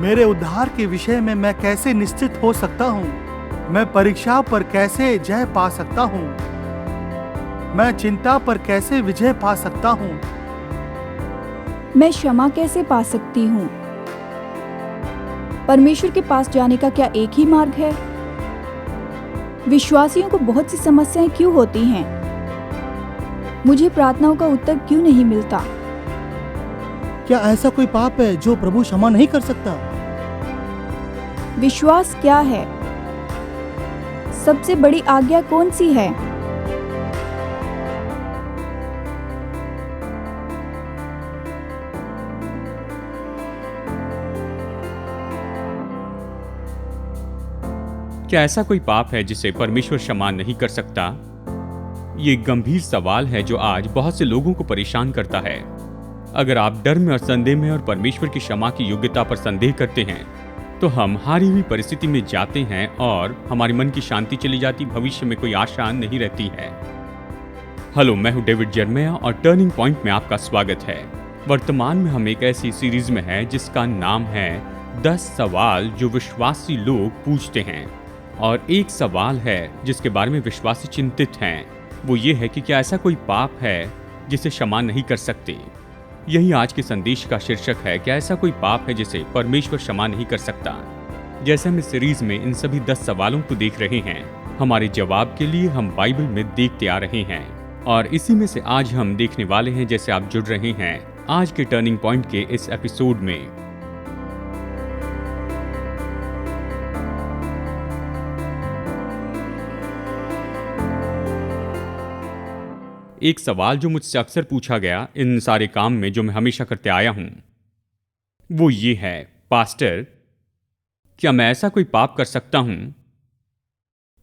मेरे उद्धार के विषय में मैं कैसे निश्चित हो सकता हूँ? मैं परीक्षा पर कैसे जय पा सकता हूँ? मैं चिंता पर कैसे विजय पा सकता हूँ? मैं क्षमा कैसे पा सकती हूँ? परमेश्वर के पास जाने का क्या एक ही मार्ग है? विश्वासियों को बहुत सी समस्याएं क्यों होती हैं? मुझे प्रार्थनाओं का उत्तर क्यों नहीं मिलता? क्या ऐसा कोई पाप है जो प्रभु क्षमा नहीं कर सकता? विश्वास क्या है? सबसे बड़ी आज्ञा कौन सी है? क्या ऐसा कोई पाप है जिसे परमेश्वर क्षमा नहीं कर सकता? ये एक गंभीर सवाल है जो आज बहुत से लोगों को परेशान करता है। अगर आप डर में और संदेह में और परमेश्वर की क्षमा की योग्यता पर संदेह करते हैं, तो हम हारी हुई परिस्थिति में जाते हैं और हमारे मन की शांति चली जाती, भविष्य में कोई आशा नहीं रहती है। हेलो, मैं हूं डेविड जर्मया और टर्निंग पॉइंट में आपका स्वागत है। वर्तमान में हम एक ऐसी सीरीज में हैं जिसका नाम है 10 सवाल जो विश्वासी लोग पूछते हैं। और एक सवाल है जिसके बारे में विश्वासी चिंतित हैं, वो ये है कि क्या ऐसा कोई पाप है जिसे क्षमा नहीं कर सकते। यही आज के संदेश का शीर्षक है, क्या ऐसा कोई पाप है जिसे परमेश्वर क्षमा नहीं कर सकता। जैसे हम इस सीरीज में इन सभी 10 सवालों को देख रहे हैं, हमारे जवाब के लिए हम बाइबल में देखते आ रहे हैं और इसी में से आज हम देखने वाले हैं। जैसे आप जुड़ रहे हैं आज के टर्निंग पॉइंट के इस एपिसोड में। एक सवाल जो मुझसे अक्सर पूछा गया इन सारे काम में जो मैं हमेशा करते आया हूं, वो ये है, पास्टर, क्या मैं ऐसा कोई पाप कर सकता हूं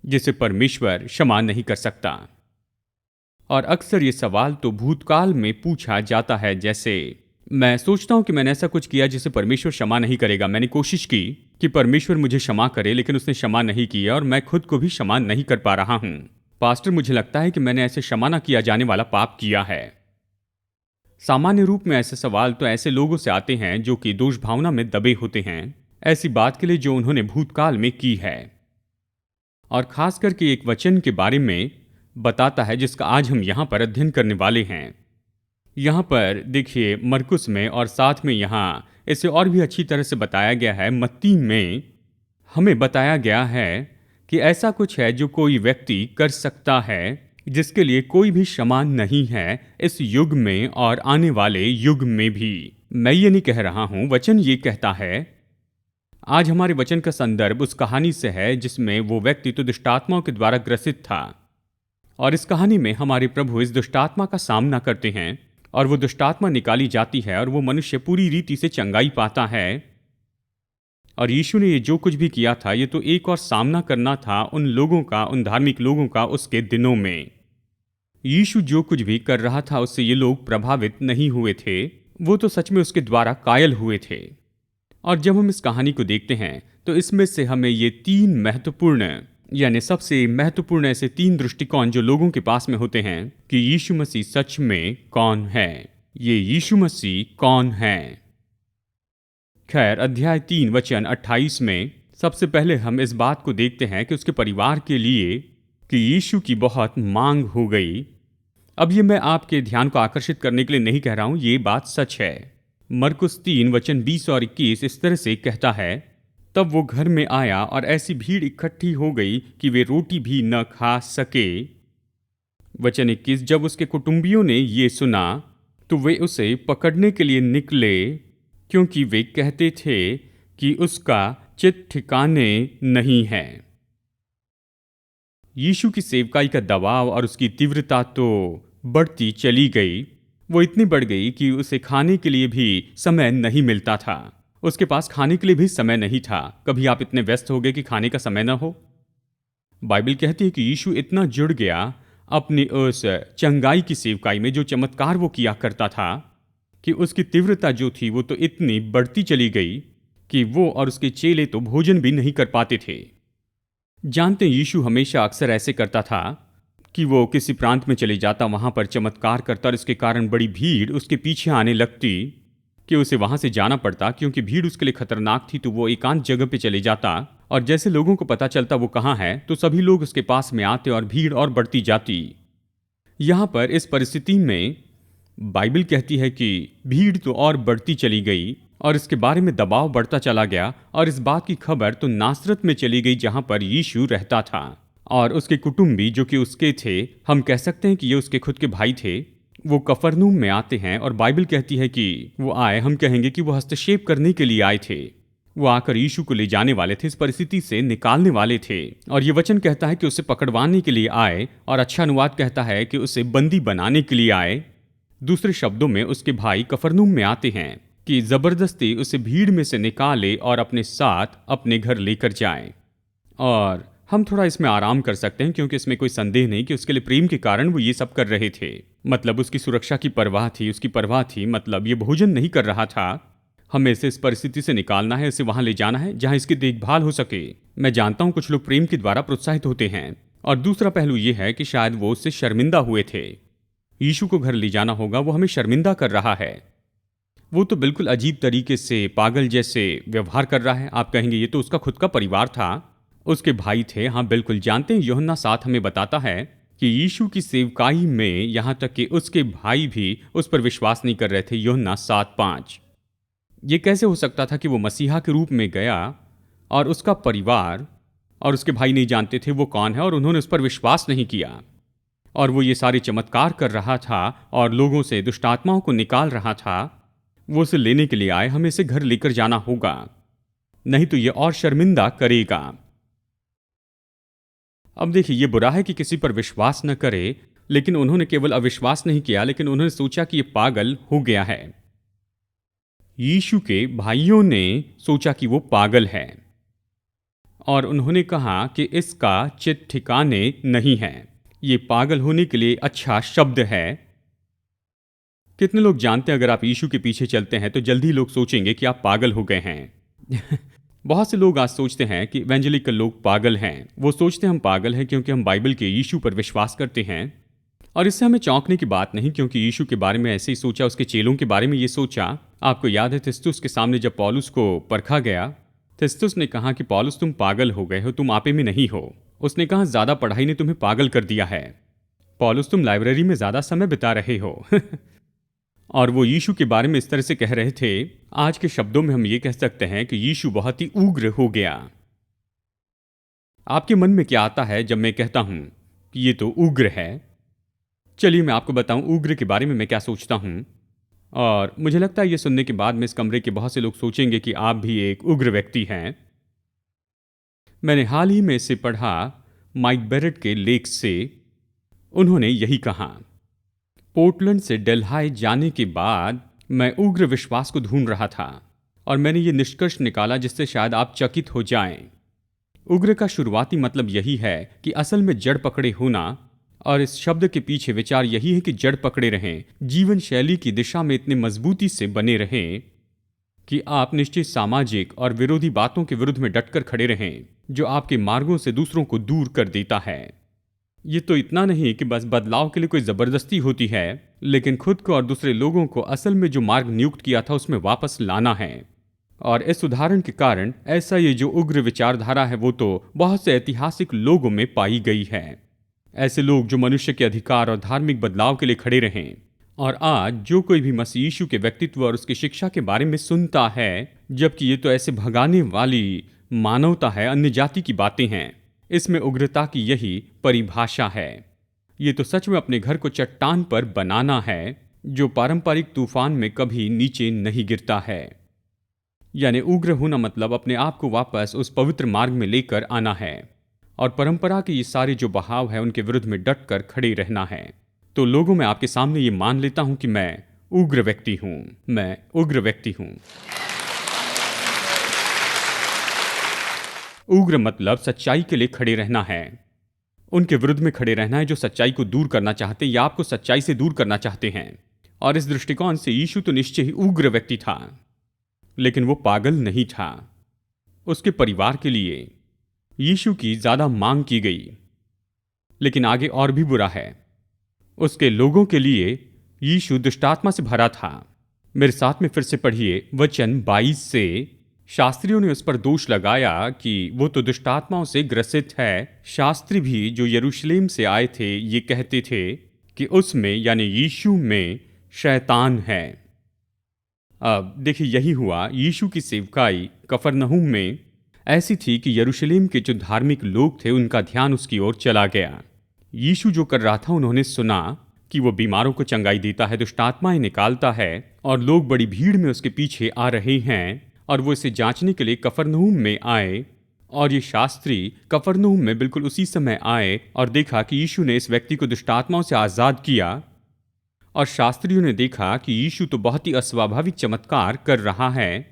जिसे परमेश्वर क्षमा नहीं कर सकता? और अक्सर ये सवाल तो भूतकाल में पूछा जाता है। जैसे मैं सोचता हूं कि मैंने ऐसा कुछ किया जिसे परमेश्वर क्षमा नहीं करेगा। मैंने कोशिश की कि परमेश्वर मुझे क्षमा करे, लेकिन उसने क्षमा नहीं किया और मैं खुद को भी क्षमा नहीं कर पा रहा हूं। पास्टर, मुझे लगता है कि मैंने ऐसे क्षमा न किया जाने वाला पाप किया है। सामान्य रूप में ऐसे सवाल तो ऐसे लोगों से आते हैं जो कि दोष भावना में दबे होते हैं, ऐसी बात के लिए जो उन्होंने भूतकाल में की है। और खास करके एक वचन के बारे में बताता है जिसका आज हम यहां पर अध्ययन करने वाले हैं। यहां पर देखिए मरकुस में, और साथ में यहां इसे और भी अच्छी तरह से बताया गया है, मत्ती में हमें बताया गया है कि ऐसा कुछ है जो कोई व्यक्ति कर सकता है जिसके लिए कोई भी क्षमा नहीं है इस युग में और आने वाले युग में भी। मैं ये नहीं कह रहा हूं, वचन ये कहता है। आज हमारे वचन का संदर्भ उस कहानी से है जिसमें वो व्यक्ति तो दुष्टात्माओं के द्वारा ग्रसित था, और इस कहानी में हमारे प्रभु इस दुष्टात्मा का सामना करते हैं और वो दुष्टात्मा निकाली जाती है और वो मनुष्य पूरी रीति से चंगाई पाता है। और यीशु ने ये जो कुछ भी किया था, ये तो एक और सामना करना था उन लोगों का, उन धार्मिक लोगों का उसके दिनों में। यीशु जो कुछ भी कर रहा था उससे ये लोग प्रभावित नहीं हुए थे, वो तो सच में उसके द्वारा कायल हुए थे। और जब हम इस कहानी को देखते हैं तो इसमें से हमें ये 3 महत्वपूर्ण, यानी सबसे महत्वपूर्ण ऐसे 3 दृष्टिकोण जो लोगों के पास में होते हैं कि यीशु मसीह सच में कौन है, ये यीशु मसीह कौन है। खैर, अध्याय 3 वचन 28 में सबसे पहले हम इस बात को देखते हैं कि उसके परिवार के लिए कि यीशु की बहुत मांग हो गई। अब ये मैं आपके ध्यान को आकर्षित करने के लिए नहीं कह रहा हूं, ये बात सच है। मरकुस 3 वचन 20 और 21 इस तरह से कहता है, तब वो घर में आया और ऐसी भीड़ इकट्ठी हो गई कि वे रोटी भी न खा सके। वचन 21, जब उसके कुटुंबियों ने ये सुना तो वे उसे पकड़ने के लिए निकले, क्योंकि वे कहते थे कि उसका चित ठिकाने नहीं है। यीशु की सेवकाई का दबाव और उसकी तीव्रता तो बढ़ती चली गई। वो इतनी बढ़ गई कि उसे खाने के लिए भी समय नहीं मिलता था। उसके पास खाने के लिए भी समय नहीं था। कभी आप इतने व्यस्त हो गए कि खाने का समय न हो? बाइबल कहती है कि यीशु इतना जुड़ गया अपनी उस चंगाई की सेवकाई में, जो चमत्कार वो किया करता था, कि उसकी तीव्रता जो थी वो तो इतनी बढ़ती चली गई कि वो और उसके चेले तो भोजन भी नहीं कर पाते थे। जानते, यीशु हमेशा अक्सर ऐसे करता था कि वो किसी प्रांत में चले जाता, वहां पर चमत्कार करता और इसके कारण बड़ी भीड़ उसके पीछे आने लगती कि उसे वहां से जाना पड़ता, क्योंकि भीड़ उसके लिए खतरनाक थी। तो वो एकांत जगह पे चले जाता और जैसे लोगों को पता चलता वो कहाँ है तो सभी लोग उसके पास में आते और भीड़ और बढ़ती जाती। यहां पर इस परिस्थिति में बाइबल कहती है कि भीड़ तो और बढ़ती चली गई और इसके बारे में दबाव बढ़ता चला गया और इस बात की खबर तो नासरत में चली गई जहां पर यीशु रहता था। और उसके कुटुंबी जो कि उसके थे, हम कह सकते हैं कि ये उसके खुद के भाई थे, वो कफरनूम में आते हैं और बाइबल कहती है कि वो आए, हम कहेंगे कि वो हस्तक्षेप करने के लिए आए थे। वो आकर यीशु को ले जाने वाले थे, इस परिस्थिति से निकालने वाले थे। और ये वचन कहता है कि उसे पकड़वाने के लिए आए, और अच्छा अनुवाद कहता है कि उसे बंदी बनाने के लिए आए। दूसरे शब्दों में उसके भाई कफरनूम में आते हैं कि जबरदस्ती उसे भीड़ में से निकाले और अपने साथ अपने घर लेकर जाए। और हम थोड़ा इसमें आराम कर सकते हैं क्योंकि इसमें कोई संदेह नहीं कि उसके लिए प्रेम के कारण वो ये सब कर रहे थे। मतलब उसकी सुरक्षा की परवाह थी, उसकी परवाह थी। मतलब ये भोजन नहीं कर रहा था, हमें इसे इस परिस्थिति से निकालना है, इसे वहां ले जाना है जहां इसकी देखभाल हो सके। मैं जानता हूं कुछ लोग प्रेम के द्वारा प्रोत्साहित होते हैं। और दूसरा पहलू यह है कि शायद वो उससे शर्मिंदा हुए थे। यीशु को घर ले जाना होगा, वो हमें शर्मिंदा कर रहा है। वो तो बिल्कुल अजीब तरीके से पागल जैसे व्यवहार कर रहा है। आप कहेंगे ये तो उसका खुद का परिवार था, उसके भाई थे। हाँ बिल्कुल, जानते हैं यूहन्ना 7 हमें बताता है कि यीशु की सेवकाई में यहां तक कि उसके भाई भी उस पर विश्वास नहीं कर रहे थे। यूहन्ना 7:5। ये कैसे हो सकता था कि वो मसीहा के रूप में गया और उसका परिवार और उसके भाई नहीं जानते थे वो कौन है और उन्होंने उस पर विश्वास नहीं किया, और वो ये सारे चमत्कार कर रहा था और लोगों से दुष्ट आत्माओं को निकाल रहा था। वो उसे लेने के लिए आए, हमें इसे घर लेकर जाना होगा, नहीं तो ये और शर्मिंदा करेगा। अब देखिए, ये बुरा है कि किसी पर विश्वास न करे, लेकिन उन्होंने केवल अविश्वास नहीं किया, लेकिन उन्होंने सोचा कि ये पागल हो गया है। यीशु के भाइयों ने सोचा कि वो पागल है और उन्होंने कहा कि इसका चित ठिकाने नहीं है। ये पागल होने के लिए अच्छा शब्द है। कितने लोग जानते हैं अगर आप यीशु के पीछे चलते हैं तो जल्दी लोग सोचेंगे कि आप पागल हो गए हैं। बहुत से लोग आज सोचते हैं कि इवेंजेलिकल लोग पागल हैं। वो सोचते हैं हम पागल हैं क्योंकि हम बाइबल के यीशु पर विश्वास करते हैं। और इससे हमें चौंकने की बात नहीं, क्योंकि यीशु के बारे में ऐसे ही सोचा, उसके चेलों के बारे में ये सोचा। आपको याद है थिस्तुस के सामने जब पौलुस को परखा गया, थिस्तुस ने कहा कि पौलुस तुम पागल हो गए हो, तुम आपे में नहीं हो। उसने कहा ज्यादा पढ़ाई ने तुम्हें पागल कर दिया है, पौलुस तुम लाइब्रेरी में ज्यादा समय बिता रहे हो। और वो यीशु के बारे में इस तरह से कह रहे थे। आज के शब्दों में हम ये कह सकते हैं कि यीशु बहुत ही उग्र हो गया। आपके मन में क्या आता है जब मैं कहता हूं कि ये तो उग्र है? चलिए मैं आपको बताऊं उग्र के बारे में मैं क्या सोचता हूं। और मुझे लगता है ये सुनने के बाद में इस कमरे के बहुत से लोग सोचेंगे कि आप भी एक उग्र व्यक्ति हैं। मैंने हाल ही में इसे पढ़ा माइक बेरेट के लेख से। उन्होंने यही कहा, पोर्टलैंड से डेल्हाई जाने के बाद मैं उग्र विश्वास को ढूंढ रहा था और मैंने ये निष्कर्ष निकाला जिससे शायद आप चकित हो जाएं। उग्र का शुरुआती मतलब यही है कि असल में जड़ पकड़े होना, और इस शब्द के पीछे विचार यही है कि जड़ पकड़े रहें, जीवन शैली की दिशा में इतने मजबूती से बने रहें कि आप निश्चित सामाजिक और विरोधी बातों के विरुद्ध में डटकर खड़े रहें जो आपके मार्गों से दूसरों को दूर कर देता है। ये तो इतना नहीं कि बस बदलाव के लिए कोई जबरदस्ती होती है, लेकिन खुद को और दूसरे लोगों को असल में जो मार्ग नियुक्त किया था उसमें वापस लाना है। और इस उदाहरण के कारण ऐसा ये जो उग्र विचारधारा है वो तो बहुत से ऐतिहासिक लोगों में पाई गई है। ऐसे लोग जो मनुष्य के अधिकार और धार्मिक बदलाव के लिए खड़े रहें। और आज जो कोई भी मसीह यीशु के व्यक्तित्व और उसकी शिक्षा के बारे में सुनता है, जबकि ये तो ऐसे भगाने वाली मानवता है, अन्य जाति की बातें हैं, इसमें उग्रता की यही परिभाषा है। ये तो सच में अपने घर को चट्टान पर बनाना है जो पारंपरिक तूफान में कभी नीचे नहीं गिरता है। यानी उग्र होना मतलब अपने आप को वापस उस पवित्र मार्ग में लेकर आना है और परंपरा के ये सारे जो बहाव है उनके विरुद्ध में डट कर खड़े रहना है। तो लोगों में आपके सामने ये मान लेता हूं कि मैं उग्र व्यक्ति हूं, मैं उग्र व्यक्ति हूं। उग्र मतलब सच्चाई के लिए खड़े रहना है, उनके विरुद्ध में खड़े रहना है जो सच्चाई को दूर करना चाहते या आपको सच्चाई से दूर करना चाहते हैं। और इस दृष्टिकोण से यीशु तो निश्चय ही उग्र व्यक्ति था, लेकिन वो पागल नहीं था। उसके परिवार के लिए यीशु की ज्यादा मांग की गई, लेकिन आगे और भी बुरा है, उसके लोगों के लिए यीशु दुष्टात्मा से भरा था। मेरे साथ में फिर से पढ़िए वचन 22 से। शास्त्रियों ने उस पर दोष लगाया कि वो तो दुष्टात्माओं से ग्रसित है। शास्त्री भी जो यरूशलेम से आए थे ये कहते थे कि उसमें यानी यीशु में शैतान है। अब देखिए यही हुआ। यीशु की सेवकाई कफरनहूम में ऐसी थी कि यरूशलेम के जो धार्मिक लोग थे उनका ध्यान उसकी ओर चला गया। यीशु जो कर रहा था उन्होंने सुना कि वो बीमारों को चंगाई देता है, दुष्टात्माएं निकालता है और लोग बड़ी भीड़ में उसके पीछे आ रहे हैं। और वो इसे जांचने के लिए कफरनहूम में आए और ये शास्त्री कफरनहूम में बिल्कुल उसी समय आए और देखा कि यीशु ने इस व्यक्ति को दुष्टात्माओं से आज़ाद किया। और शास्त्रियों ने देखा कि यीशु तो बहुत ही अस्वाभाविक चमत्कार कर रहा है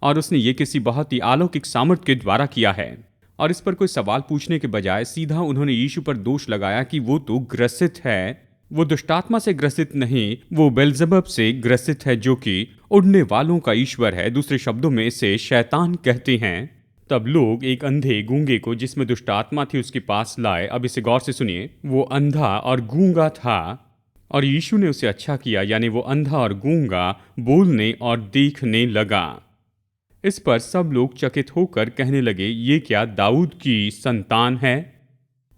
और उसने ये किसी बहुत ही अलौकिक सामर्थ्य के द्वारा किया है। और इस पर कोई सवाल पूछने के बजाय सीधा उन्होंने यीशु पर दोष लगाया कि वो तो ग्रसित है। वो दुष्टात्मा से ग्रसित नहीं, वो बेल्ज़ेबब से ग्रसित है जो कि उड़ने वालों का ईश्वर है। दूसरे शब्दों में इसे शैतान कहते हैं। तब लोग एक अंधे गूंगे को जिसमें दुष्टात्मा थी उसके पास लाए। अब इसे गौर से सुनिए। वो अंधा और गूंगा था और यीशु ने उसे अच्छा किया, यानी वो अंधा और गूंगा बोलने और देखने लगा। इस पर सब लोग चकित होकर कहने लगे, ये क्या दाऊद की संतान है?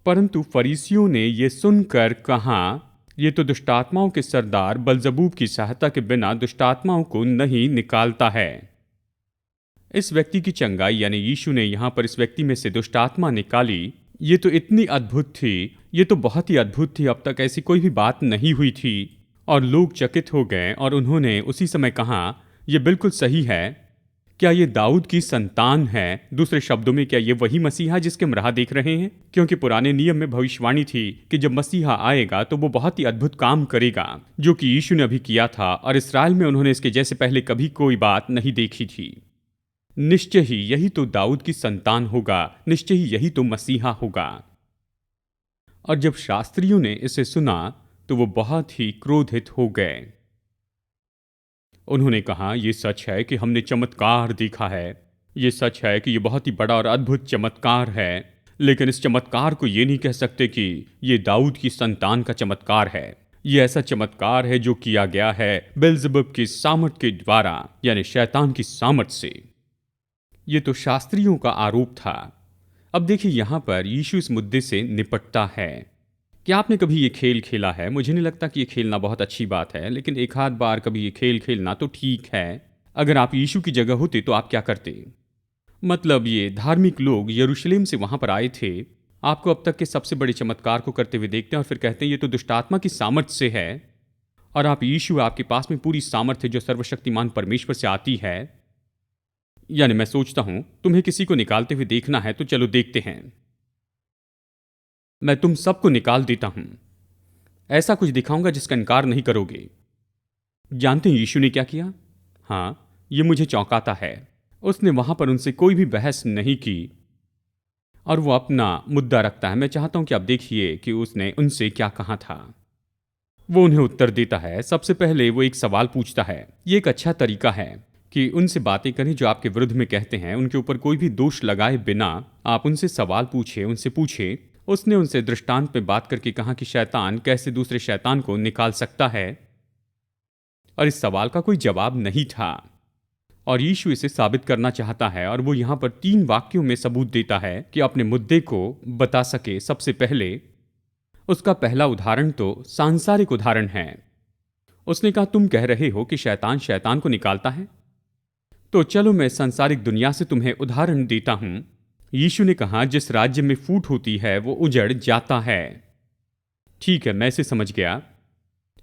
परंतु फरीसियों ने ये सुनकर कहा, ये तो दुष्टात्माओं के सरदार बलजबूब की सहायता के बिना दुष्टात्माओं को नहीं निकालता है। इस व्यक्ति की चंगाई यानी यीशु ने यहाँ पर इस व्यक्ति में से दुष्टात्मा निकाली, ये तो इतनी अद्भुत थी, ये तो बहुत ही अद्भुत थी। अब तक ऐसी कोई भी बात नहीं हुई थी और लोग चकित हो गए और उन्होंने उसी समय कहा, यह बिल्कुल सही है। क्या ये दाऊद की संतान है? दूसरे शब्दों में क्या ये वही मसीहा जिसके हम राह देख रहे हैं? क्योंकि पुराने नियम में भविष्यवाणी थी कि जब मसीहा आएगा तो वो बहुत ही अद्भुत काम करेगा जो कि यीशु ने अभी किया था और इस्राएल में उन्होंने इसके जैसे पहले कभी कोई बात नहीं देखी थी। निश्चय ही यही तो दाऊद की संतान होगा, निश्चय ही यही तो मसीहा होगा। और जब शास्त्रियों ने इसे सुना तो वो बहुत ही क्रोधित हो गए। उन्होंने कहा, ये सच है कि हमने चमत्कार देखा है, ये सच है कि ये बहुत ही बड़ा और अद्भुत चमत्कार है, लेकिन इस चमत्कार को ये नहीं कह सकते कि ये दाऊद की संतान का चमत्कार है। ये ऐसा चमत्कार है जो किया गया है बेल्ज़ेबूब की सामर्थ के द्वारा, यानी शैतान की सामर्थ से। ये तो शास्त्रियों का आरोप था। अब देखिए यहाँ पर यीशु इस मुद्दे से निपटता है। क्या आपने कभी ये खेल खेला है? मुझे नहीं लगता कि ये खेलना बहुत अच्छी बात है, लेकिन एक आध बार कभी ये खेल खेलना तो ठीक है। अगर आप यीशु की जगह होते तो आप क्या करते? मतलब ये धार्मिक लोग यरूशलेम से वहां पर आए थे, आपको अब तक के सबसे बड़े चमत्कार को करते हुए देखते हैं और फिर कहते हैं ये तो दुष्टात्मा की सामर्थ्य से है। और आप यीशु, आपके पास में पूरी सामर्थ्य जो सर्वशक्तिमान परमेश्वर से आती है। यानी मैं सोचता हूं तुम्हें किसी को निकालते हुए देखना है तो चलो देखते हैं, मैं तुम सबको निकाल देता हूं। ऐसा कुछ दिखाऊंगा जिसका इनकार नहीं करोगे। जानते हैं यीशु ने क्या किया? हाँ, ये मुझे चौंकाता है। उसने वहां पर उनसे कोई भी बहस नहीं की और वो अपना मुद्दा रखता है। मैं चाहता हूं कि आप देखिए कि उसने उनसे क्या कहा था। वो उन्हें उत्तर देता है। सबसे पहले वो एक सवाल पूछता है। ये एक अच्छा तरीका है कि उनसे बातें करें जो आपके विरुद्ध में कहते हैं, उनके ऊपर कोई भी दोष लगाए बिना आप उनसे सवाल पूछे, उनसे पूछे। उसने उनसे दृष्टांत में बात करके कहा कि शैतान कैसे दूसरे शैतान को निकाल सकता है, और इस सवाल का कोई जवाब नहीं था और यीशु इसे साबित करना चाहता है और वो यहां पर 3 वाक्यों में सबूत देता है कि अपने मुद्दे को बता सके। सबसे पहले उसका पहला उदाहरण तो सांसारिक उदाहरण है। उसने कहा, तुम कह रहे हो कि शैतान शैतान को निकालता है, तो चलो मैं सांसारिक दुनिया से तुम्हें उदाहरण देता हूं। यीशु ने कहा, जिस राज्य में फूट होती है वो उजड़ जाता है। ठीक है, मैं इसे समझ गया।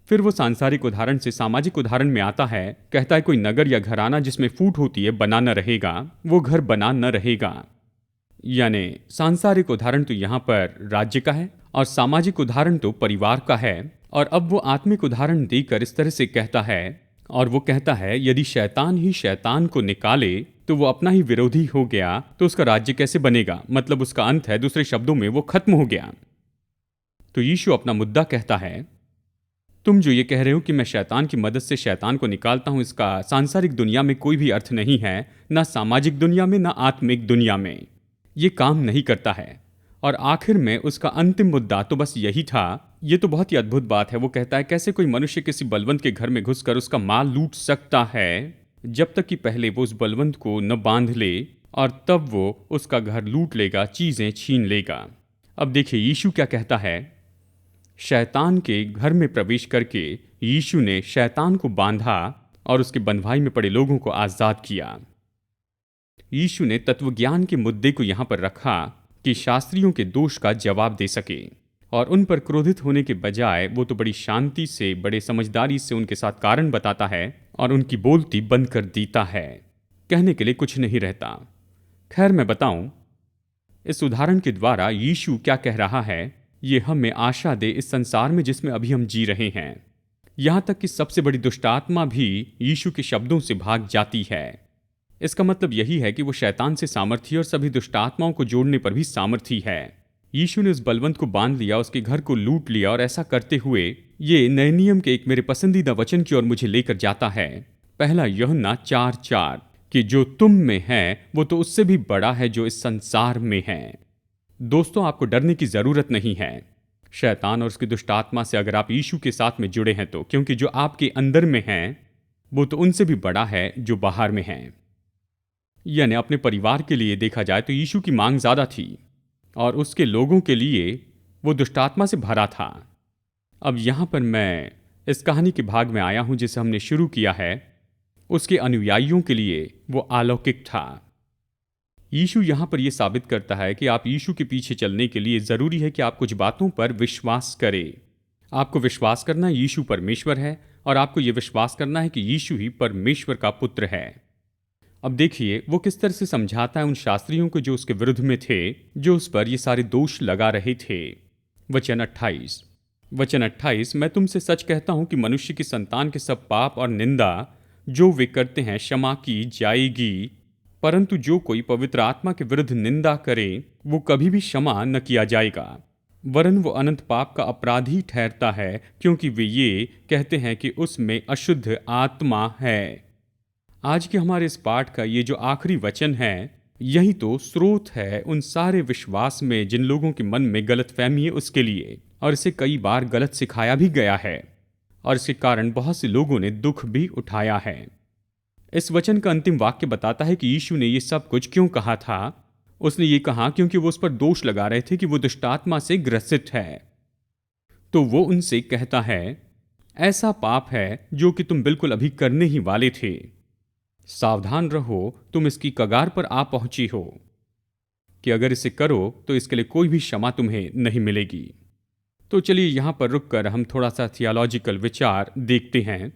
फिर वो सांसारिक उदाहरण से सामाजिक उदाहरण में आता है। कहता है, कोई नगर या घराना जिसमें फूट होती है बना न रहेगा, वो घर बना न रहेगा। यानी सांसारिक उदाहरण तो यहाँ पर राज्य का है और सामाजिक उदाहरण तो परिवार का है। और अब वो आत्मिक उदाहरण देकर इस तरह से कहता है, और वो कहता है, यदि शैतान ही शैतान को निकाले तो वो अपना ही विरोधी हो गया, तो उसका राज्य कैसे बनेगा? मतलब उसका अंत है, दूसरे शब्दों में वो खत्म हो गया। तो यीशु अपना मुद्दा कहता है, तुम जो ये कह रहे हो कि मैं शैतान की मदद से शैतान को निकालता हूं, इसका सांसारिक दुनिया में कोई भी अर्थ नहीं है, ना सामाजिक दुनिया में, ना आत्मिक दुनिया में। ये काम नहीं करता है। और आखिर में उसका अंतिम मुद्दा तो बस यही था, ये तो बहुत ही अद्भुत बात है। वो कहता है कैसे कोई मनुष्य किसी बलवंत के घर में घुसकर उसका माल लूट सकता है जब तक कि पहले वो उस बलवंत को न बांध ले, और तब वो उसका घर लूट लेगा, चीजें छीन लेगा। अब देखिए यीशु क्या कहता है। शैतान के घर में प्रवेश करके यीशु ने शैतान को बांधा और उसके बंधुआई में पड़े लोगों को आजाद किया। यीशु ने तत्वज्ञान के मुद्दे को यहां पर रखा कि शास्त्रियों के दोष का जवाब दे सके, और उन पर क्रोधित होने के बजाय वो तो बड़ी शांति से, बड़े समझदारी से उनके साथ कारण बताता है और उनकी बोलती बंद कर देता है। कहने के लिए कुछ नहीं रहता। खैर मैं बताऊं, इस उदाहरण के द्वारा यीशु क्या कह रहा है ये हमें आशा दे इस संसार में जिसमें अभी हम जी रहे हैं। यहां तक कि सबसे बड़ी दुष्टात्मा भी यीशु के शब्दों से भाग जाती है। इसका मतलब यही है कि वो शैतान से सामर्थी और सभी दुष्टात्माओं को जोड़ने पर भी सामर्थी है। यीशु ने उस बलवंत को बांध लिया, उसके घर को लूट लिया, और ऐसा करते हुए ये नए नियम के एक मेरे पसंदीदा वचन की ओर मुझे लेकर जाता है। पहला यूहन्ना 4:4 कि जो तुम में है वो तो उससे भी बड़ा है जो इस संसार में है। दोस्तों, आपको डरने की जरूरत नहीं है शैतान और उसकी दुष्टात्मा से, अगर आप यीशु के साथ में जुड़े हैं तो, क्योंकि जो आपके अंदर में है वो तो उनसे भी बड़ा है जो बाहर में है। यानी अपने परिवार के लिए देखा जाए तो यीशु की मांग ज्यादा थी और उसके लोगों के लिए वो दुष्टात्मा से भरा था। अब यहां पर मैं इस कहानी के भाग में आया हूं जिसे हमने शुरू किया है। उसके अनुयायियों के लिए वो अलौकिक था। यीशु यहां पर यह साबित करता है कि आप यीशु के पीछे चलने के लिए जरूरी है कि आप कुछ बातों पर विश्वास करें। आपको विश्वास करना है यीशु परमेश्वर है, और आपको यह विश्वास करना है कि यीशु ही परमेश्वर का पुत्र है। अब देखिए वो किस तरह से समझाता है उन शास्त्रियों को जो उसके विरुद्ध में थे, जो उस पर ये सारे दोष लगा रहे थे। वचन 28, मैं तुमसे सच कहता हूं कि मनुष्य की संतान के सब पाप और निंदा जो वे करते हैं क्षमा की जाएगी, परंतु जो कोई पवित्र आत्मा के विरुद्ध निंदा करे वो कभी भी क्षमा न किया जाएगा, वरन वो अनंत पाप का अपराधी ठहरता है, क्योंकि वे ये कहते हैं कि उसमें अशुद्ध आत्मा है। आज के हमारे इस पाठ का ये जो आखिरी वचन है, यही तो स्रोत है उन सारे विश्वास में जिन लोगों के मन में गलतफहमी है उसके लिए, और इसे कई बार गलत सिखाया भी गया है, और इसके कारण बहुत से लोगों ने दुख भी उठाया है। इस वचन का अंतिम वाक्य बताता है कि यीशु ने ये सब कुछ क्यों कहा था। उसने ये कहा क्योंकि वो उस पर दोष लगा रहे थे कि वो दुष्टात्मा से ग्रसित है। तो वो उनसे कहता है, ऐसा पाप है जो कि तुम बिल्कुल अभी करने ही वाले थे। सावधान रहो, तुम इसकी कगार पर आ पहुंची हो कि अगर इसे करो तो इसके लिए कोई भी क्षमा तुम्हें नहीं मिलेगी। तो चलिए यहां पर रुककर हम थोड़ा सा थियोलॉजिकल विचार देखते हैं।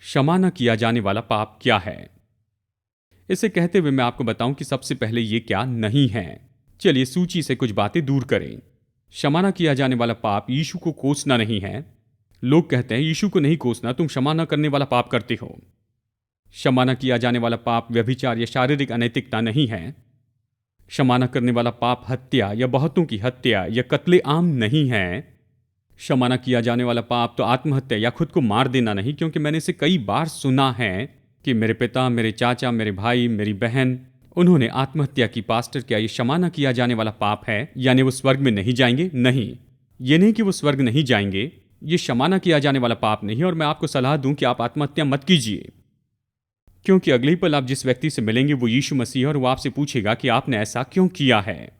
क्षमा न किया जाने वाला पाप क्या है? इसे कहते हुए मैं आपको बताऊं कि सबसे पहले ये क्या नहीं है। चलिए सूची से कुछ बातें दूर करें। क्षमा न किया जाने वाला पाप यीशु को कोसना नहीं है। लोग कहते हैं यीशु को नहीं कोसना, तुम क्षमा न करने वाला पाप करते हो। क्षमा न किया जाने वाला पाप व्यभिचार या शारीरिक अनैतिकता नहीं है। क्षमा न करने वाला पाप हत्या या बहुतों की हत्या या कत्ले आम नहीं है। क्षमा न किया जाने वाला पाप तो आत्महत्या या खुद को मार देना नहीं, क्योंकि मैंने इसे कई बार सुना है कि मेरे पिता, मेरे चाचा, मेरे भाई, मेरी बहन, उन्होंने आत्महत्या की। पास्टर, क्या ये क्षमा न किया जाने वाला पाप है? यानी वो स्वर्ग में नहीं जाएंगे? नहीं, ये नहीं कि वो स्वर्ग नहीं जाएंगे, ये क्षमा न किया जाने वाला पाप नहीं। और मैं आपको सलाह दूं कि आप आत्महत्या मत कीजिए, क्योंकि अगले ही पल आप जिस व्यक्ति से मिलेंगे वो यीशु मसीह है, और वो आपसे पूछेगा कि आपने ऐसा क्यों किया है।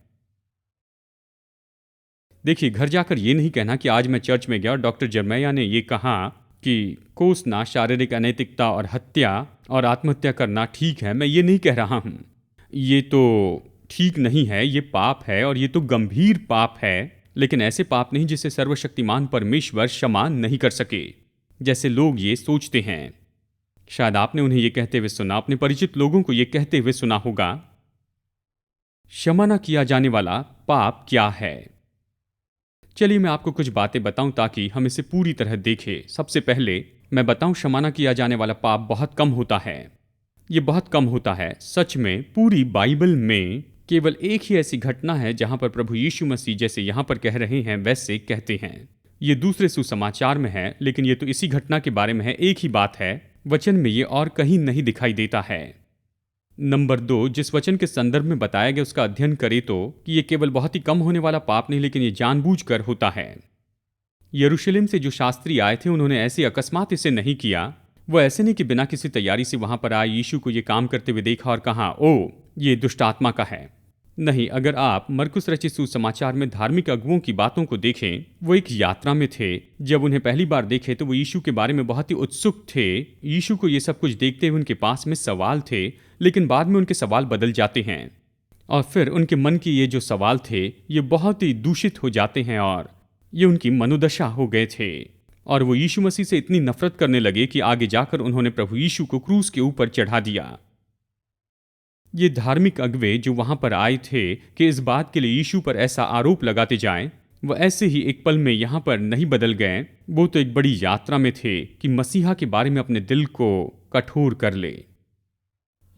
देखिए, घर जाकर ये नहीं कहना कि आज मैं चर्च में गया और डॉक्टर जर्मैया ने ये कहा कि कोसना, शारीरिक अनैतिकता और हत्या और आत्महत्या करना ठीक है। मैं ये नहीं कह रहा हूं, ये तो ठीक नहीं है, ये पाप है और ये तो गंभीर पाप है, लेकिन ऐसे पाप नहीं जिसे सर्वशक्तिमान परमेश्वर क्षमा नहीं कर सके, जैसे लोग ये सोचते हैं। शायद आपने उन्हें ये कहते हुए सुना, अपने परिचित लोगों को ये कहते हुए सुना होगा। क्षमा न किया जाने वाला पाप क्या है? चलिए मैं आपको कुछ बातें बताऊं ताकि हम इसे पूरी तरह देखें। सबसे पहले मैं बताऊं, क्षमा न किया जाने वाला पाप बहुत कम होता है। ये बहुत कम होता है। सच में पूरी बाइबल में केवल एक ही ऐसी घटना है जहां पर प्रभु यीशु मसीह जैसे यहां पर कह रहे हैं वैसे कहते हैं। ये दूसरे सुसमाचार में है, लेकिन ये तो इसी घटना के बारे में है। एक ही बात है, वचन में ये और कहीं नहीं दिखाई देता है। नंबर 2, जिस वचन के संदर्भ में बताया गया उसका अध्ययन करें तो कि ये केवल बहुत ही कम होने वाला पाप नहीं, लेकिन ये जानबूझकर होता है। यरूशलेम से जो शास्त्री आए थे उन्होंने ऐसे अकस्मात इसे नहीं किया। वो ऐसे नहीं कि बिना किसी तैयारी से वहां पर आए, यीशु को ये काम करते हुए देखा और कहा, ओ ये दुष्ट आत्मा का है। नहीं, अगर आप मरकुस रचित सुसमाचार में धार्मिक अगुओं की बातों को देखें, वो एक यात्रा में थे। जब उन्हें पहली बार देखे तो वो यीशु के बारे में बहुत ही उत्सुक थे। यीशु को ये सब कुछ देखते हुए उनके पास में सवाल थे, लेकिन बाद में उनके सवाल बदल जाते हैं और फिर उनके मन के ये जो सवाल थे ये बहुत ही दूषित हो जाते हैं और ये उनकी मनोदशा हो गए थे और वो यीशु मसीह से इतनी नफरत करने लगे कि आगे जाकर उन्होंने प्रभु यीशु को क्रूस के ऊपर चढ़ा दिया। ये धार्मिक अगुवे जो वहां पर आए थे कि इस बात के लिए यीशु पर ऐसा आरोप लगाते जाएं, वो ऐसे ही एक पल में यहां पर नहीं बदल गए। वो तो एक बड़ी यात्रा में थे कि मसीहा के बारे में अपने दिल को कठोर कर ले।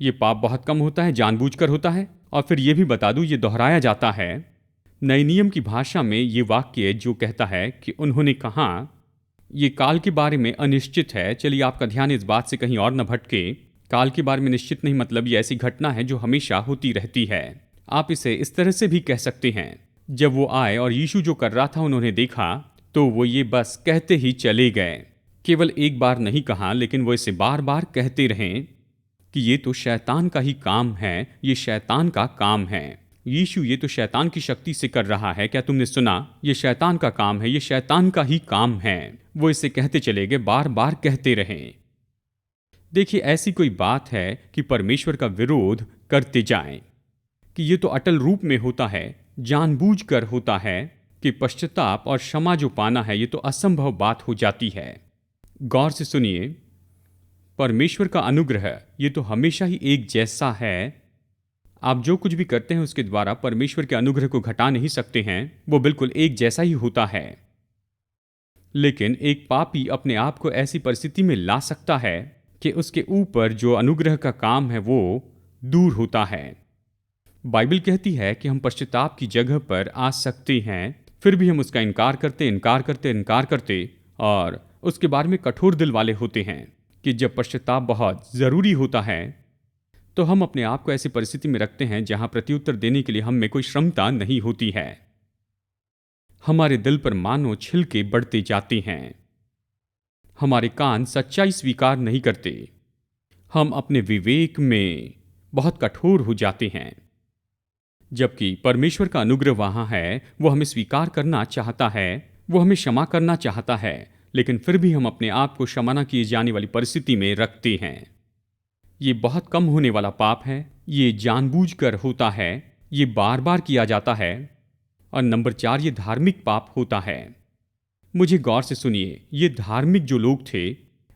ये पाप बहुत कम होता है, जानबूझकर होता है। और फिर ये भी बता दूं, ये दोहराया जाता है। नए नियम की भाषा में ये वाक्य जो कहता है कि उन्होंने कहा, ये काल के बारे में अनिश्चित है। चलिए आपका ध्यान इस बात से कहीं और न भटके। काल के बारे में निश्चित नहीं मतलब ये ऐसी घटना है जो हमेशा होती रहती है। आप इसे इस तरह से भी कह सकते हैं, जब वो आए और यीशु जो कर रहा था उन्होंने देखा तो वो ये बस कहते ही चले गए। केवल एक बार नहीं कहा, लेकिन वो इसे बार बार कहते रहें कि ये तो शैतान का ही काम है, ये शैतान का काम है। यीशु ये तो शैतान की शक्ति से कर रहा है। क्या तुमने सुना? ये शैतान का काम है, ये शैतान का ही काम है। वो इसे कहते चले गए, बार बार कहते रहें। देखिए, ऐसी कोई बात है कि परमेश्वर का विरोध करते जाएं कि ये तो अटल रूप में होता है, जानबूझकर होता है कि पश्चाताप और क्षमा जो पाना है ये तो असंभव बात हो जाती है। गौर से सुनिए, परमेश्वर का अनुग्रह ये तो हमेशा ही एक जैसा है। आप जो कुछ भी करते हैं उसके द्वारा परमेश्वर के अनुग्रह को घटा नहीं सकते हैं, वो बिल्कुल एक जैसा ही होता है। लेकिन एक पापी अपने आप को ऐसी परिस्थिति में ला सकता है कि उसके ऊपर जो अनुग्रह का काम है वो दूर होता है। बाइबल कहती है कि हम पश्चाताप की जगह पर आ सकते हैं, फिर भी हम उसका इनकार करते और उसके बारे में कठोर दिल वाले होते हैं कि जब पश्चाताप बहुत ज़रूरी होता है तो हम अपने आप को ऐसी परिस्थिति में रखते हैं जहां प्रत्युत्तर देने के लिए हम में कोई क्षमता नहीं होती है। हमारे दिल पर मानो छिलके बढ़ते जाते हैं। हमारे कान सच्चाई स्वीकार नहीं करते। हम अपने विवेक में बहुत कठोर हो जाते हैं, जबकि परमेश्वर का अनुग्रह वहां है, वो हमें स्वीकार करना चाहता है, वो हमें क्षमा करना चाहता है, लेकिन फिर भी हम अपने आप को क्षमा न किए जाने वाली परिस्थिति में रखते हैं। ये बहुत कम होने वाला पाप है, ये जानबूझकर होता है, ये बार बार किया जाता है। और नंबर 4, ये धार्मिक पाप होता है। मुझे गौर से सुनिए, ये धार्मिक जो लोग थे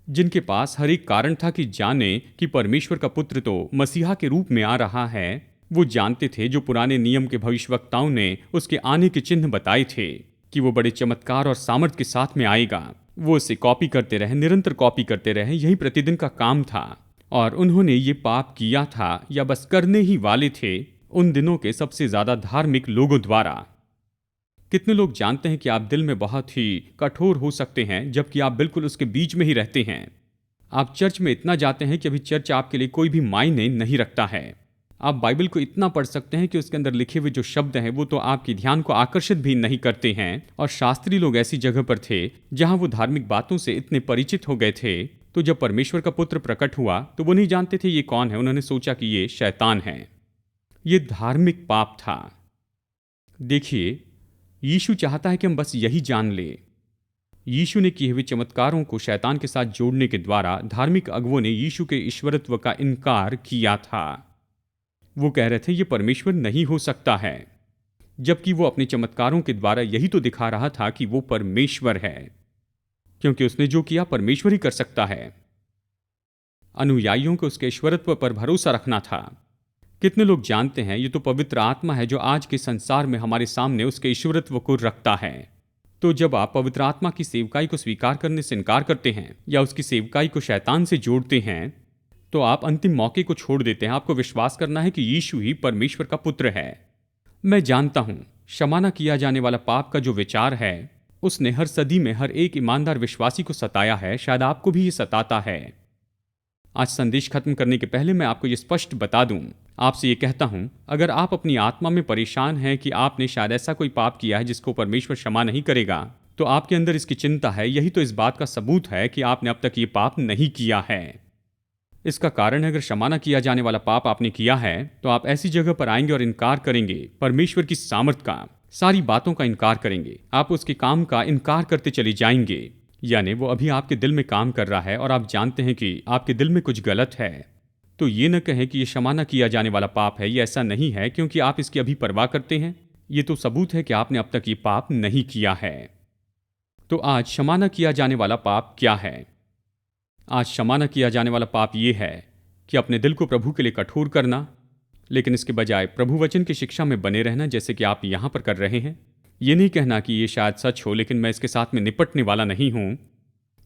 जिनके पास हर एक कारण था कि जाने कि परमेश्वर का पुत्र तो मसीहा के रूप में आ रहा है, वो जानते थे जो पुराने नियम के भविष्यवक्ताओं ने उसके आने के चिन्ह बताए थे कि वो बड़े चमत्कार और सामर्थ के साथ में आएगा। वो इसे कॉपी करते रहे, निरंतर कॉपी करते रहे, यही प्रतिदिन का काम था। और उन्होंने ये पाप किया था या बस करने ही वाले थे उन दिनों के सबसे ज्यादा धार्मिक लोगों द्वारा। कितने लोग जानते हैं कि आप दिल में बहुत ही कठोर हो सकते हैं जबकि आप बिल्कुल उसके बीच में ही रहते हैं। आप चर्च में इतना जाते हैं कि अभी चर्च आपके लिए कोई भी मायने नहीं रखता है। आप बाइबल को इतना पढ़ सकते हैं कि उसके अंदर लिखे हुए जो शब्द हैं वो तो आपके ध्यान को आकर्षित भी नहीं करते हैं। और शास्त्री लोग ऐसी जगह पर थे जहां वो धार्मिक बातों से इतने परिचित हो गए थे, तो जब परमेश्वर का पुत्र प्रकट हुआ तो वो नहीं जानते थे ये कौन है। उन्होंने सोचा कि ये शैतान है। ये धार्मिक पाप था। देखिए, यीशु चाहता है कि हम बस यही जान ले। यीशु ने किए हुए चमत्कारों को शैतान के साथ जोड़ने के द्वारा धार्मिक अगुवों ने यीशु के ईश्वरत्व का इनकार किया था। वो कह रहे थे ये परमेश्वर नहीं हो सकता है, जबकि वो अपने चमत्कारों के द्वारा यही तो दिखा रहा था कि वो परमेश्वर है, क्योंकि उसने जो किया परमेश्वर ही कर सकता है। अनुयायियों को उसके ईश्वरत्व पर भरोसा रखना था। कितने लोग जानते हैं ये तो पवित्र आत्मा है जो आज के संसार में हमारे सामने उसके ईश्वरत्व को रखता है। तो जब आप पवित्र आत्मा की सेवकाई को स्वीकार करने से इनकार करते हैं या उसकी सेवकाई को शैतान से जोड़ते हैं तो आप अंतिम मौके को छोड़ देते हैं। आपको विश्वास करना है कि यीशु ही परमेश्वर का पुत्र है। मैं जानता हूं क्षमा न किया जाने वाला पाप का जो विचार है उसने हर सदी में हर एक ईमानदार विश्वासी को सताया है। शायद आपको भी ये सताता है। आज संदेश खत्म करने के पहले मैं आपको ये स्पष्ट बता दूं, आपसे ये कहता हूं, अगर आप अपनी आत्मा में परेशान हैं कि आपने शायद ऐसा कोई पाप किया है जिसको परमेश्वर क्षमा नहीं करेगा, तो आपके अंदर इसकी चिंता है, यही तो इस बात का सबूत है कि आपने अब तक ये पाप नहीं किया है। इसका कारण है, अगर क्षमा न किया जाने वाला पाप आपने किया है तो आप ऐसी जगह पर आएंगे और इनकार करेंगे परमेश्वर की सामर्थ का, सारी बातों का इनकार करेंगे। आप उसके काम का इनकार करते चले जाएंगे, यानी वो अभी आपके दिल में काम कर रहा है और आप जानते हैं कि आपके दिल में कुछ गलत है। तो ये न कहें कि ये क्षमा न किया जाने वाला पाप है, ये ऐसा नहीं है, क्योंकि आप इसकी अभी परवाह करते हैं। ये तो सबूत है कि आपने अब तक ये पाप नहीं किया है। तो आज क्षमा न किया जाने वाला पाप क्या है? आज क्षमा न किया जाने वाला पाप ये है कि अपने दिल को प्रभु के लिए कठोर करना, लेकिन इसके बजाय प्रभु वचन की शिक्षा में बने रहना, जैसे कि आप यहाँ पर कर रहे हैं। ये नहीं कहना कि ये शायद सच हो, लेकिन मैं इसके साथ में निपटने वाला नहीं हूँ।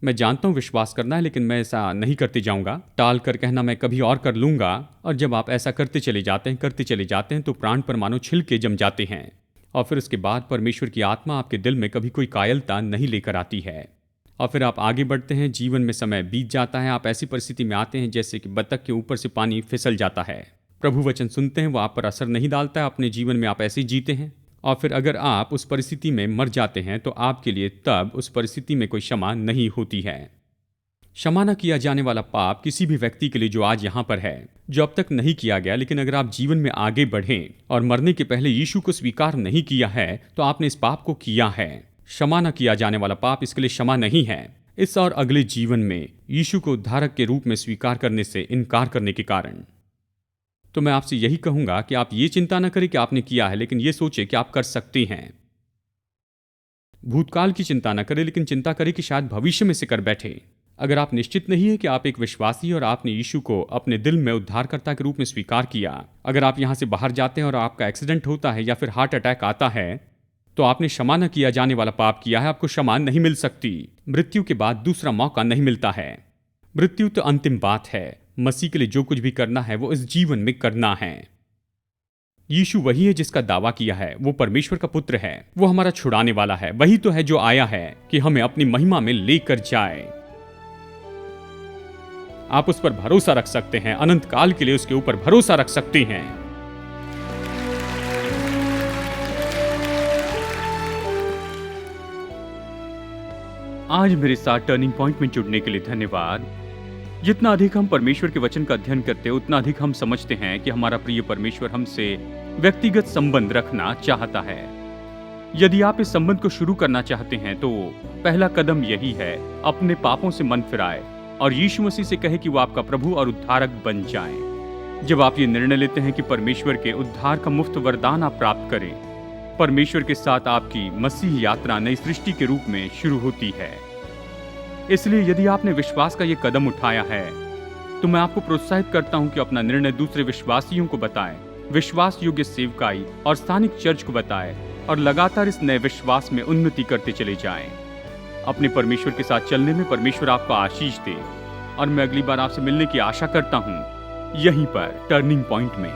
मैं जानता हूँ विश्वास करना है, लेकिन मैं ऐसा नहीं करते जाऊँगा। टाल कर कहना मैं कभी और कर लूँगा। और जब आप ऐसा करते चले जाते हैं तो प्राण पर मानो छिलके जम जाते हैं, और फिर उसके बाद परमेश्वर की आत्मा आपके दिल में कभी कोई कायलता नहीं लेकर आती है। और फिर आप आगे बढ़ते हैं, जीवन में समय बीत जाता है, आप ऐसी परिस्थिति में आते हैं जैसे कि बतख के ऊपर से पानी फिसल जाता है। प्रभु वचन सुनते हैं, वो आप पर असर नहीं डालता है, अपने जीवन में आप ऐसे ही जीते हैं। और फिर अगर आप उस परिस्थिति में मर जाते हैं तो आपके लिए तब उस परिस्थिति में कोई क्षमा नहीं होती है। क्षमा न किया जाने वाला पाप किसी भी व्यक्ति के लिए जो आज यहाँ पर है, जो अब तक नहीं किया गया, लेकिन अगर आप जीवन में आगे बढ़ें और मरने के पहले यीशु को स्वीकार नहीं किया है तो आपने इस पाप को किया है। क्षमा न किया जाने वाला पाप इसके लिए क्षमा नहीं है। इस और अगले जीवन में यीशु को उद्धारक के रूप में स्वीकार करने से इनकार करने के कारण। तो मैं आपसे यही कहूंगा कि आप ये चिंता न करें कि आपने किया है, लेकिन ये सोचे कि आप कर सकते हैं। भूतकाल की चिंता न करें, लेकिन चिंता करें कि शायद भविष्य में से कर बैठे। अगर आप निश्चित नहीं है कि आप एक विश्वासी और आपने यीशु को अपने दिल में उद्धारकर्ता के रूप में स्वीकार किया, अगर आप यहां से बाहर जाते हैं और आपका एक्सीडेंट होता है या फिर हार्ट अटैक आता है, तो आपने क्षमा न किया जाने वाला पाप किया है। आपको क्षमा नहीं मिल सकती। मृत्यु के बाद दूसरा मौका नहीं मिलता है। मृत्यु तो अंतिम बात है। मसीह के लिए जो कुछ भी करना है वो इस जीवन में करना है। यीशु वही है जिसका दावा किया है, वो परमेश्वर का पुत्र है, वो हमारा छुड़ाने वाला है। वही तो है जो आया है कि हमें अपनी महिमा में लेकर जाए। आप उस पर भरोसा रख सकते हैं, अनंत काल के लिए उसके ऊपर भरोसा रख सकते हैं। आज मेरे साथ टर्निंग पॉइंट में जुड़ने के लिए धन्यवाद। जितना अधिक हम परमेश्वर के वचन का अध्ययन करते हैं, उतना अधिक हम समझते हैं कि हमारा प्रिय परमेश्वर हमसे व्यक्तिगत संबंध रखना चाहता है। यदि आप इस संबंध को शुरू करना चाहते हैं तो पहला कदम यही है, अपने पापों से मन फिराए और यीशु मसीह से कहे कि वो आपका प्रभु और उद्धारक बन जाएं। जब आप ये निर्णय लेते हैं कि परमेश्वर के उद्धार का मुफ्त वरदान आप प्राप्त करें, परमेश्वर के साथ आपकी मसीह यात्रा नई सृष्टि के रूप में शुरू होती है। इसलिए यदि आपने विश्वास का ये कदम उठाया है तो मैं आपको प्रोत्साहित करता हूं कि अपना निर्णय दूसरे विश्वासियों को बताएं, विश्वास योग्य सेवकाई और स्थानिक चर्च को बताएं और लगातार इस नए विश्वास में उन्नति करते चले जाएं। अपने परमेश्वर के साथ चलने में परमेश्वर आपको आशीष दे और मैं अगली बार आपसे मिलने की आशा करता हूं, यहीं पर टर्निंग पॉइंट में।